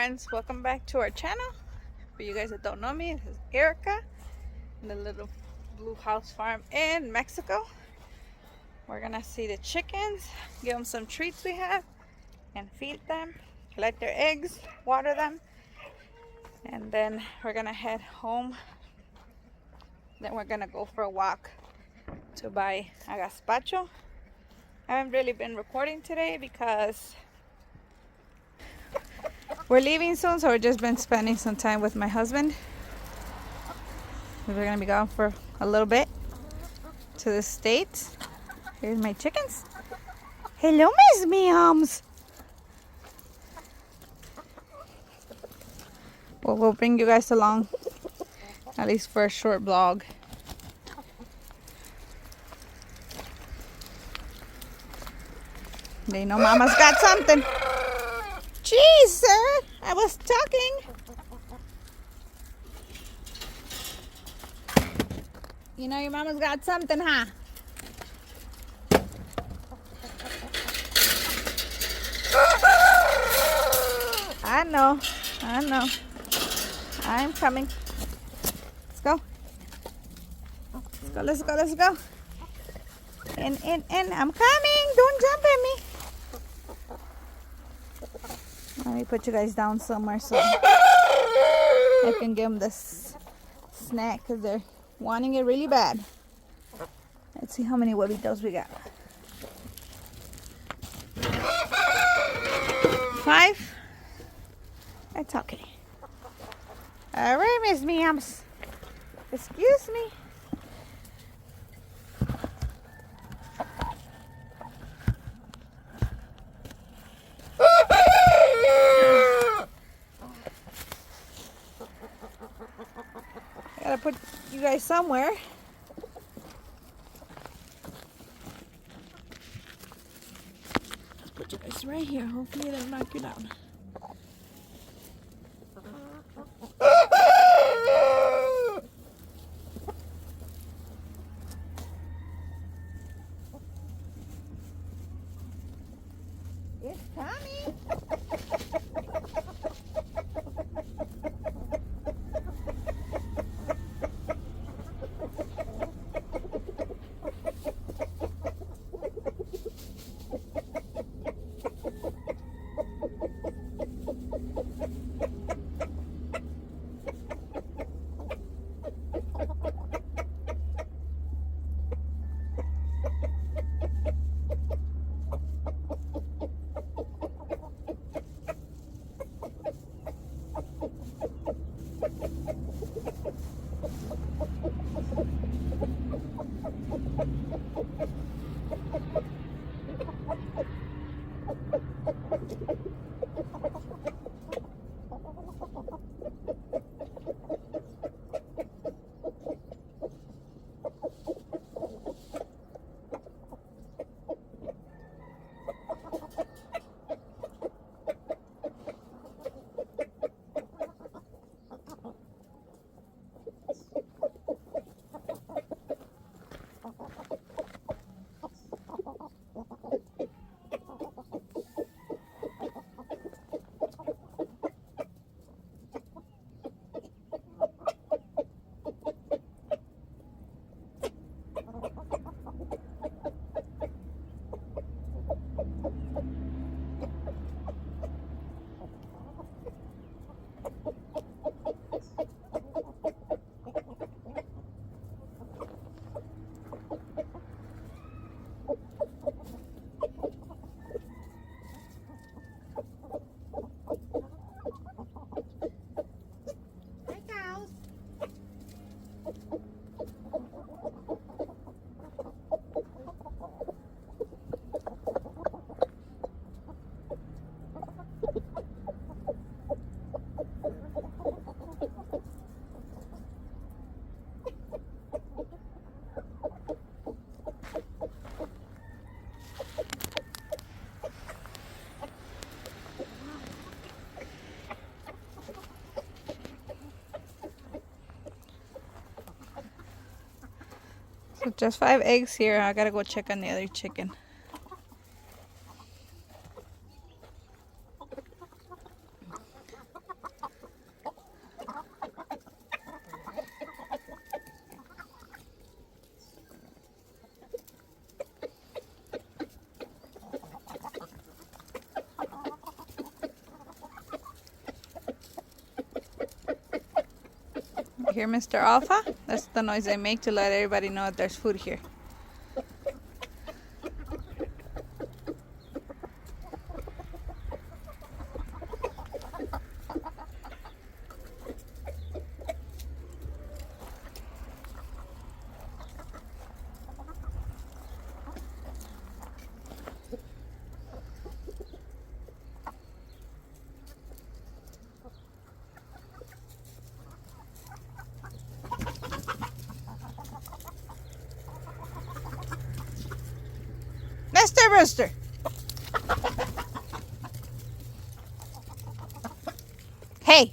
friends, welcome back to our channel. For you guys that don't know me, this is Erica in the little blue house farm in Mexico. We're gonna see the chickens, give them some treats we have, and feed them, collect their eggs, water them, and then we're gonna head home. Then we're gonna go for a walk to buy a gazpacho. I haven't really been recording today because we're leaving soon, so we've just been spending some time with my husband. We're gonna be gone for a little bit to the States. Here's my chickens. Hello, Miss Meows. Well, we'll bring you guys along, at least for a short vlog. They know Mama's got something. Jeez, sir, I was talking. You know your Mama's got something, huh? I know. I'm coming. Let's go. Let's go. In. I'm coming. Don't jump at me. Let me put you guys down somewhere so I can give them this snack because they're wanting it really bad. Let's see how many huevitos we got. 5? That's okay. All right, Miss Meows. Excuse me. Gotta put you guys somewhere. Let's put you guys right here. Hopefully they'll knock you down. It's coming. So just 5 eggs here. I gotta go check on the other chicken. hear Mr. Alpha? That's the noise they make to let everybody know that there's food here. Mr. Rooster! Hey!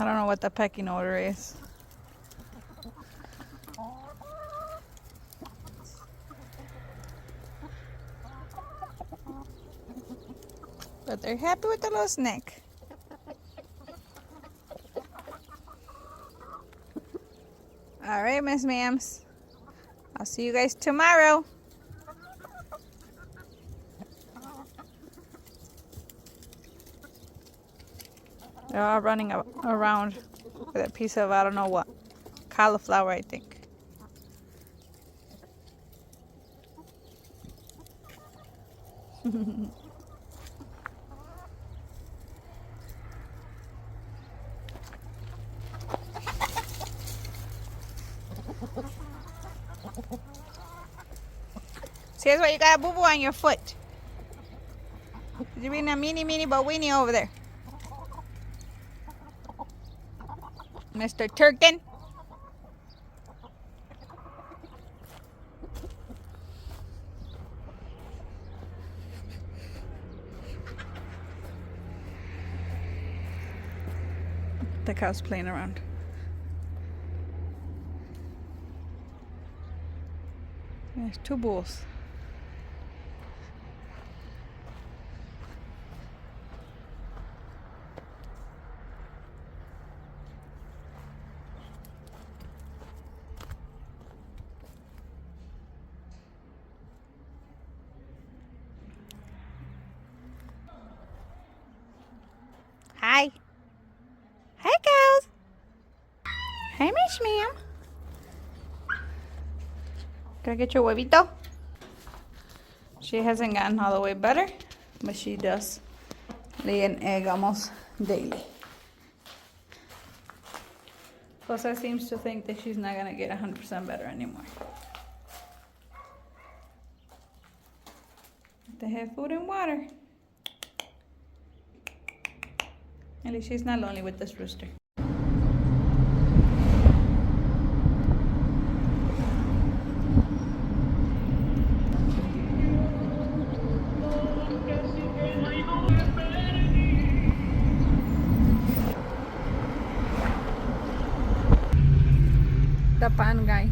I don't know what the pecking order is. But they're happy with the little snack. Alright, Miss Ma'ams. I'll see you guys tomorrow. They're all running around with a piece of, I don't know what, cauliflower, I think. See, that's why you got a boo-boo on your foot. You're being a meanie but weenie over there. Mr. Turkin. The cow's playing around. There's two bulls. Hi. Hi, cows. Hi, Miss Ma'am. Can I get your huevito? She hasn't gotten all the way better, but she does lay an egg almost daily. Rosa seems to think that she's not gonna get 100% better anymore. They have food and water. At least she's not lonely with this rooster. The pan guy.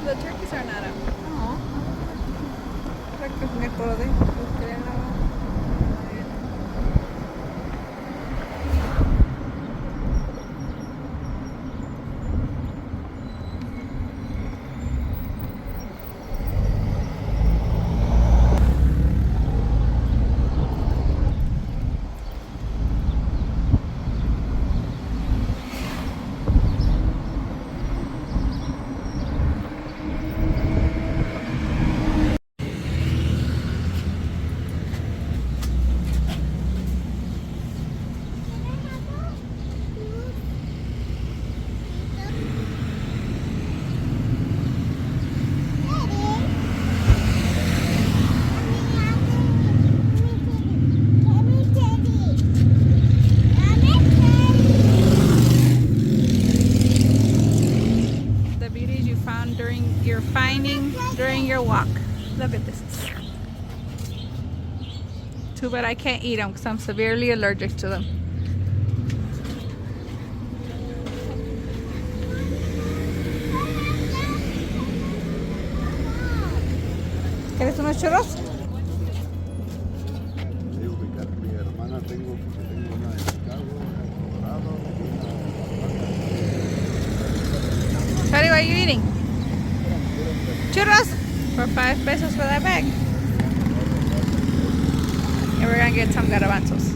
The turkeys are not up. Oh. Creo que me acordé. Look at this. Too bad I can't eat them because I'm severely allergic to them. ¿Quieres unos churros? Digo que mi hermana tengo una de Chicago, Colorado, Sorry, what are you eating? Churros for 5 pesos for that bag. And we're gonna get some garbanzos.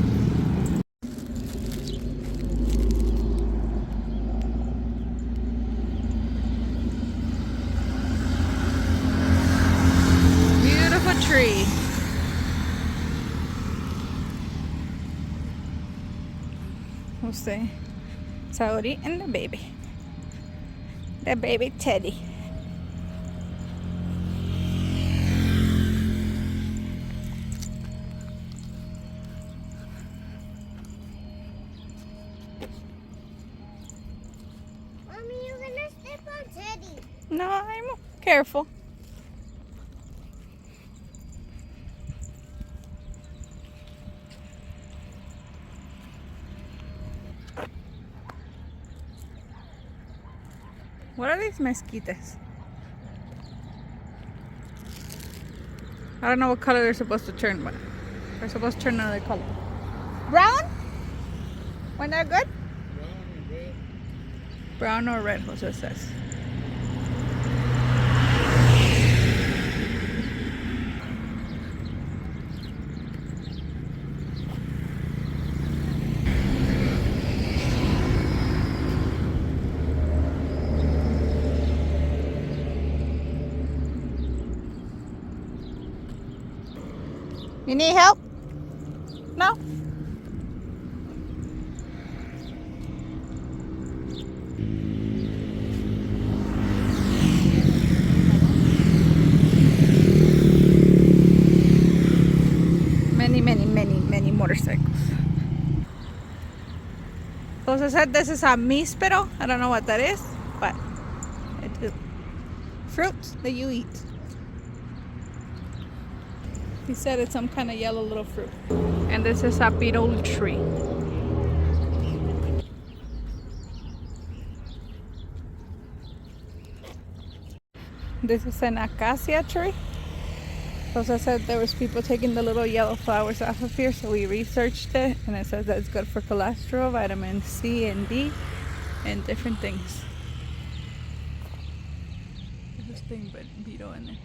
Beautiful tree. We'll see. Saudi and the baby. The baby Teddy. Mommy, you're gonna step on Teddy. No, I'm careful. What are these mezquites? I don't know what color they're supposed to turn, but they're supposed to turn another color. Brown? When they're good? Brown or red, Jose says. You need help? No? Many motorcycles. Jose said this is a mispero. I don't know what that is, but it's fruits that you eat. He said it's some kind of yellow little fruit. And this is a pirol tree. This is an acacia tree. Jose said there was people taking the little yellow flowers off of here, so we researched it, and it says that it's good for cholesterol, vitamin C and D, and different things. There's this thing, but Vito in there.